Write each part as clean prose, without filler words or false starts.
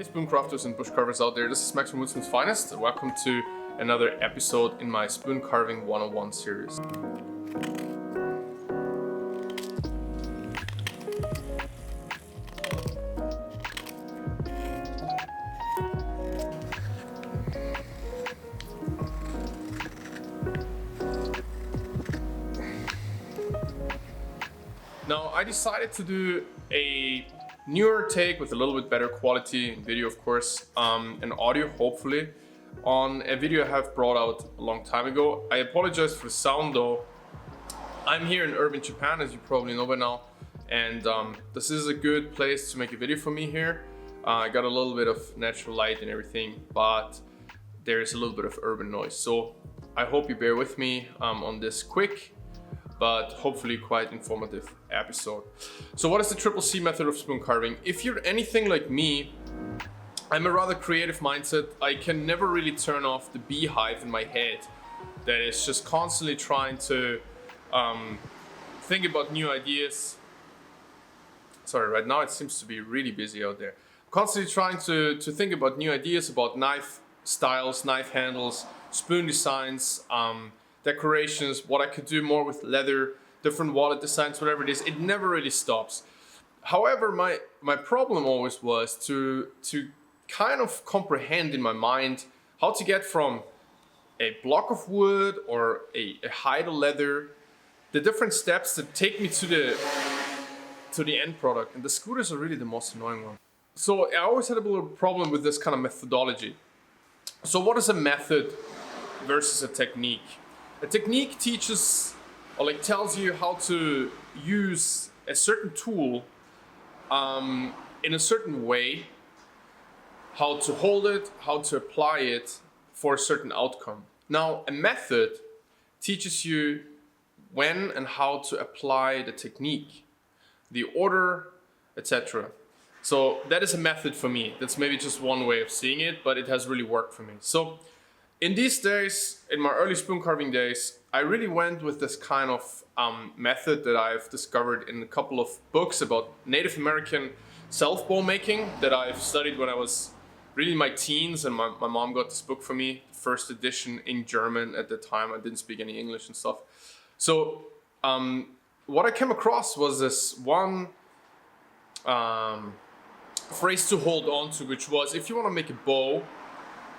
Hey spoon crafters and bush carvers out there, this is Max from Woodsman's Finest and welcome to another episode in my Spoon Carving 101 series. Now I decided to do a newer take with a little bit better quality in video, of course, and audio hopefully, on a video I have brought out a long time ago. I apologize for the sound though. I'm here in urban Japan, as you probably know by now, and this is a good place to make a video for me here. I got a little bit of natural light and everything, but there is a little bit of urban noise. So I hope you bear with me on this quick but hopefully quite informative episode. So what is the triple C method of spoon carving? If you're anything like me, I'm a rather creative mindset. I can never really turn off the beehive in my head that is just constantly trying to think about new ideas. Sorry, right now it seems to be really busy out there. Constantly trying to think about new ideas about knife styles, knife handles, spoon designs, decorations, what I could do more with leather, different wallet designs, whatever it is. It never really stops. However, my problem always was to kind of comprehend in my mind how to get from a block of wood or a hide of leather, the different steps that take me to the end product. And the scooters are really the most annoying one. So I always had a little problem with this kind of methodology. So what is a method versus a technique? A technique teaches or like tells you how to use a certain tool in a certain way, how to hold it, how to apply it for a certain outcome. Now, a method teaches you when and how to apply the technique, the order, etc. So that is a method for me. That's maybe just one way of seeing it, but it has really worked for me. So in these days, in my early spoon carving days, I really went with this kind of method that I've discovered in a couple of books about Native American self-bow making that I've studied when I was really in my teens, and my mom got this book for me, first edition in German at the time. I didn't speak any English and stuff. So what I came across was this one phrase to hold on to, which was, if you want to make a bow,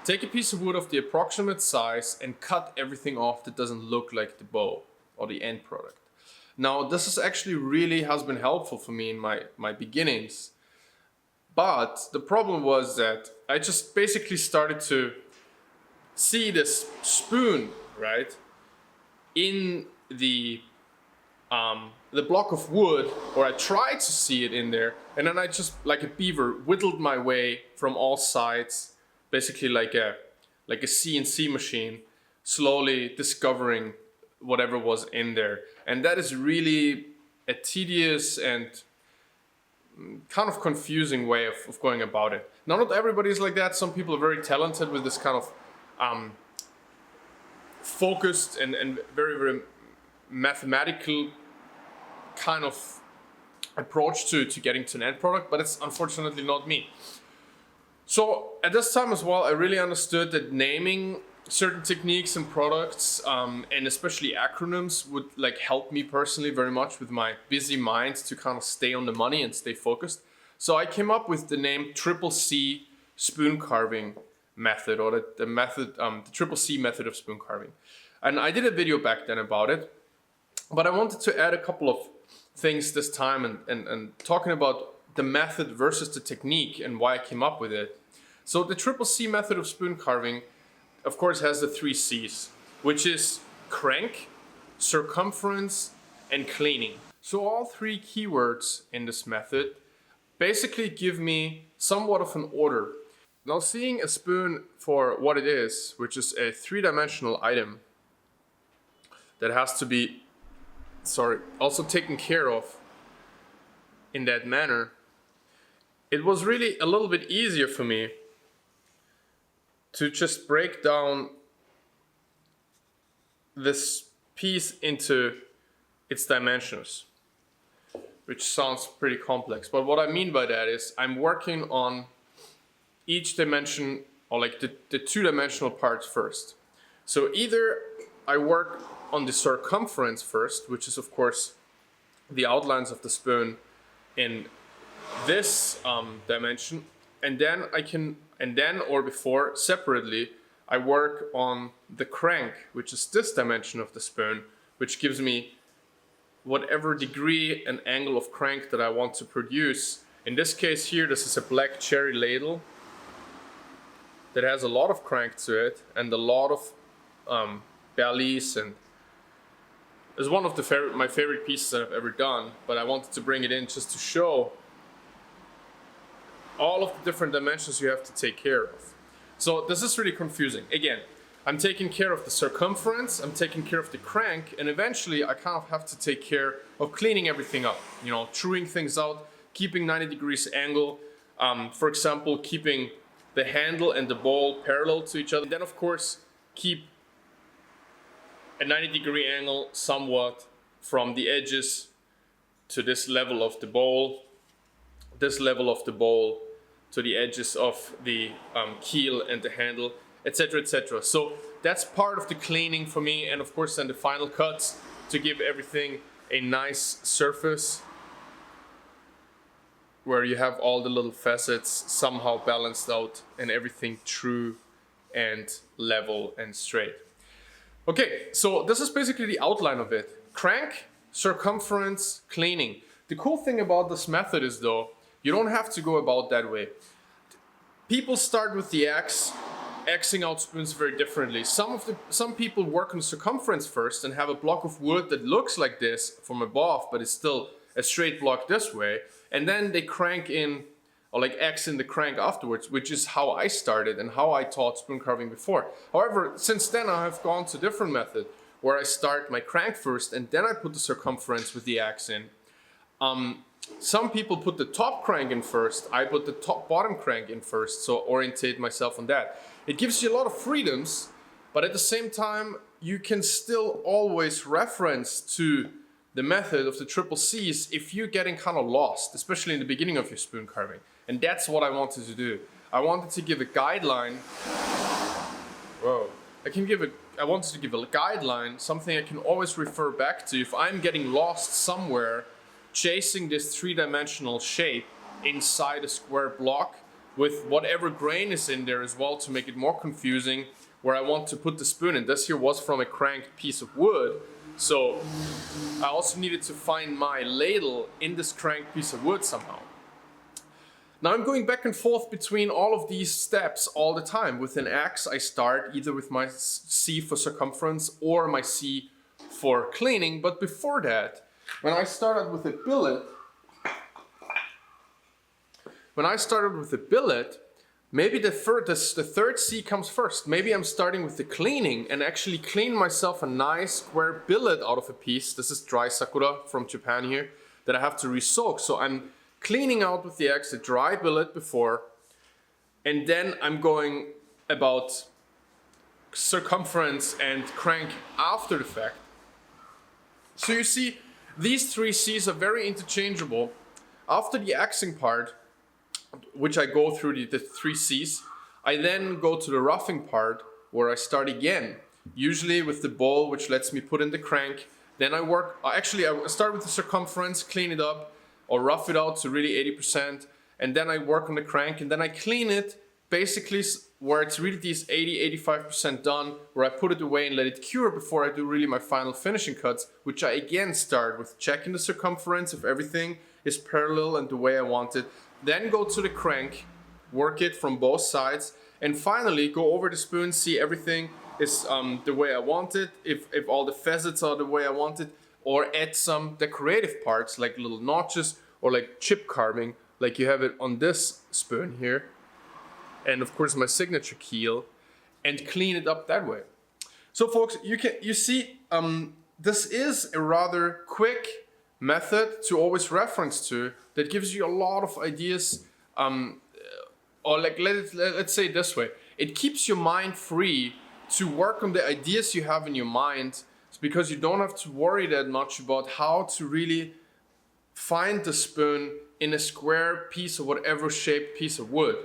take a piece of wood of the approximate size and cut everything off that doesn't look like the bow or the end product. Now, this is actually really has been helpful for me in my beginnings. But the problem was that I just basically started to see this spoon, right, in the block of wood, or I tried to see it in there, and then I just, like a beaver, whittled my way from all sides, basically like a CNC machine, slowly discovering whatever was in there. And that is really a tedious and kind of confusing way of going about it. Now, not everybody is like that. Some people are very talented with this kind of focused and very, very mathematical kind of approach to getting to an end product, but it's unfortunately not me. So at this time as well, I really understood that naming certain techniques and products, and especially acronyms, would like help me personally very much with my busy mind to kind of stay on the money and stay focused. So I came up with the name Triple C Spoon Carving Method, or the method, the Triple C method of spoon carving. And I did a video back then about it, but I wanted to add a couple of things this time and talking about the method versus the technique and why I came up with it. So the triple C method of spoon carving, of course, has the 3 C's, which is crank, circumference, and cleaning. So all 3 keywords in this method basically give me somewhat of an order. Now, seeing a spoon for what it is, which is a 3-dimensional item that has to be, also taken care of in that manner, it was really a little bit easier for me to just break down this piece into its dimensions, which sounds pretty complex. But what I mean by that is I'm working on each dimension, or like the two-dimensional parts first. So either I work on the circumference first, which is of course the outlines of the spoon in this dimension, and then or before separately I work on the crank, which is this dimension of the spoon, which gives me whatever degree and angle of crank that I want to produce. In this case here, this is a black cherry ladle that has a lot of crank to it and a lot of bellies, and is one of my favorite pieces that I've ever done, but I wanted to bring it in just to show all of the different dimensions you have to take care of. So this is really confusing. Again, I'm taking care of the circumference, I'm taking care of the crank, and eventually I kind of have to take care of cleaning everything up. You know, truing things out, keeping 90 degrees angle, for example, keeping the handle and the bowl parallel to each other. And then of course, keep a 90-degree angle somewhat from the edges to this level of the bowl, this level of the bowl to the edges of the keel and the handle, etc., etc. So that's part of the cleaning for me, and of course then the final cuts to give everything a nice surface where you have all the little facets somehow balanced out and everything true and level and straight. Okay, so this is basically the outline of it. Crank, circumference, cleaning. The cool thing about this method is though, you don't have to go about that way. People start with the axe, axing out spoons very differently. Some people work on circumference first and have a block of wood that looks like this from above, but it's still a straight block this way. And then they crank in, or like axe in the crank afterwards, which is how I started and how I taught spoon carving before. However, since then I have gone to a different method where I start my crank first and then I put the circumference with the axe in. Some people put the top crank in first, I put the bottom crank in first, so orientate myself on that. It gives you a lot of freedoms, but at the same time, you can still always reference to the method of the triple C's if you're getting kind of lost, especially in the beginning of your spoon carving. And that's what I wanted to do. I wanted to give a guideline. I wanted to give a guideline, something I can always refer back to if I'm getting lost somewhere, chasing this three-dimensional shape inside a square block with whatever grain is in there as well to make it more confusing, where I want to put the spoon in. This here was from a cranked piece of wood, so I also needed to find my ladle in this cranked piece of wood somehow. Now I'm going back and forth between all of these steps all the time. With an axe, I start either with my C for circumference or my C for cleaning, but before that, when I started with a billet, maybe the third C comes first. Maybe I'm starting with the cleaning and actually clean myself a nice square billet out of a piece. This is dry sakura from Japan here that I have to re-soak. So I'm cleaning out with the axe a dry billet before, and then I'm going about circumference and crank after the fact. So you see, these three C's are very interchangeable. After the axing part, which I go through the three C's, I then go to the roughing part where I start again, usually with the bowl, which lets me put in the crank. Then I start with the circumference, clean it up, or rough it out to really 80%, and then I work on the crank, and then I clean it basically where it's really these 80-85% done, where I put it away and let it cure before I do really my final finishing cuts, which I again start with checking the circumference if everything is parallel and the way I want it. Then go to the crank, work it from both sides, and finally go over the spoon, see everything is the way I want it, if all the facets are the way I want it, or add some decorative parts like little notches or like chip carving, like you have it on this spoon here. And of course my signature keel, and clean it up that way. So folks, you see, this is a rather quick method to always reference to that gives you a lot of ideas, or like let's say it this way, it keeps your mind free to work on the ideas you have in your mind, because you don't have to worry that much about how to really find the spoon in a square piece or whatever shaped piece of wood.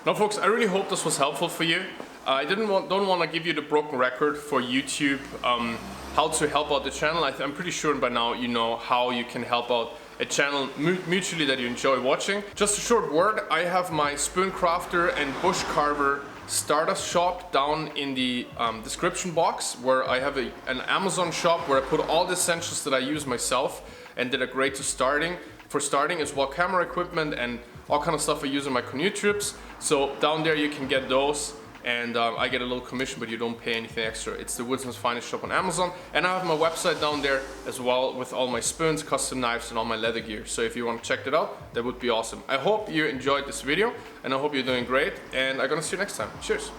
Now folks, I really hope this was helpful for you. I don't want to give you the broken record for YouTube, how to help out the channel. I'm pretty sure by now you know how you can help out a channel mutually that you enjoy watching. Just a short word, I have my spoon crafter and bush carver starter shop down in the description box, where I have an Amazon shop where I put all the essentials that I use myself and that are great for starting, as well camera equipment and all kind of stuff I use on my canoe trips. So down there you can get those, and I get a little commission, but you don't pay anything extra. It's the Woodsman's Finest shop on Amazon, and I have my website down there as well with all my spoons, custom knives, and all my leather gear. So if you want to check that out, that would be awesome. I hope you enjoyed this video, and I hope you're doing great, and I'm gonna see you next time. Cheers.